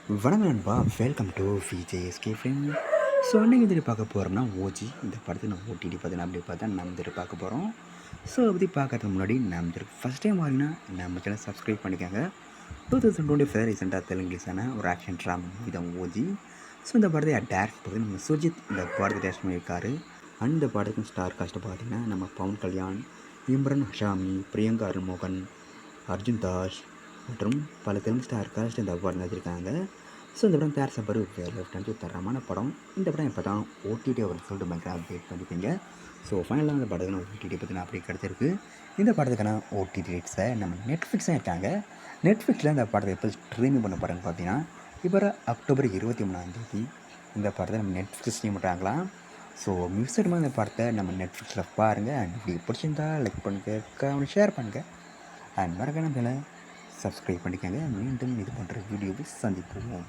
வணக்கம் நண்பா, welcome to VJSK film. So அன்றைக்கி வந்துட்டு பார்க்க போகிறோம்னா ஓஜி இந்த படத்தை நம்ம ஓடிடி பார்த்தீங்கன்னா அப்படி பார்த்தா நம்ம வந்துட்டு பார்க்க போகிறோம். ஸோ அதை பற்றி பார்க்கறதுக்கு முன்னாடி நம்ம வந்துட்டு ஃபஸ்ட் டைம் வாங்கினா நம்ம சேனல் சப்ஸ்கிரைப் பண்ணிக்கோங்க. 2025 ரீசெண்டாக தெலுங்குலிஸான ஒரு ஆக்ஷன் ட்ராமா மூவி தான் ஓஜி. ஸோ இந்த படத்தை டேரக்ட் பண்ணி நம்ம சுஜித் இந்த படத்தை டேரக்ட் பண்ணியிருக்காரு. அண்ட் இந்த படத்துக்கு ஸ்டார் காஸ்ட்டை பார்த்திங்கன்னா நம்ம பவன் கல்யாண், இம்ரன் ஹஷாமி, பிரியங்கா அருள்மோகன், அர்ஜுன் தாஸ் மற்றும் பல தெலுங்கு ஸ்டார் காஸ்ட் இந்த அவார்டு நடிச்சிருக்காங்க. ஸோ இந்த படம் பேர் சப்பர் வேறு லெஃப்ட் தரமான படம். இந்த படம் எப்போ தான் ஓடிடி அவர் சொல்லிட்டு பயங்கர அப்டேட் பண்ணிப்பீங்க. ஸோ ஃபைனலாக இந்த படத்துக்கு ஓடிடி பற்றின அப்டேட் கிடச்சிருக்கு. இந்த படத்துக்கான ஓடிடி ரேட்ஸை நம்ம நெட்ஃப்ளிக்ஸ் தான் இருக்காங்க. நெட்ஃப்ளிக்ஸில் இந்த படத்தை எப்போ ஸ்ட்ரீமிங் பண்ண போகிறான்னு பார்த்தீங்கன்னா இப்போ அக்டோபர் 23 இந்த படத்தை நம்ம நெட்ஃப்ளிக்ஸ் ஸ்ட்ரீம் பண்ணுறாங்களாம். ஸோ மியூசியமாக இந்த படத்தை நம்ம நெட்ஃப்ளிக்ஸில் பாருங்கள். அண்ட் இப்படி பிடிச்சிருந்தா லைக் பண்ணுங்கள், ஷேர் பண்ணுங்கள். அண்ட் மறக்காம சப்ஸ்கிரைப் பண்ணிக்கோங்க. மீண்டும் இது போன்ற வீடியோவை சந்திப்போம்.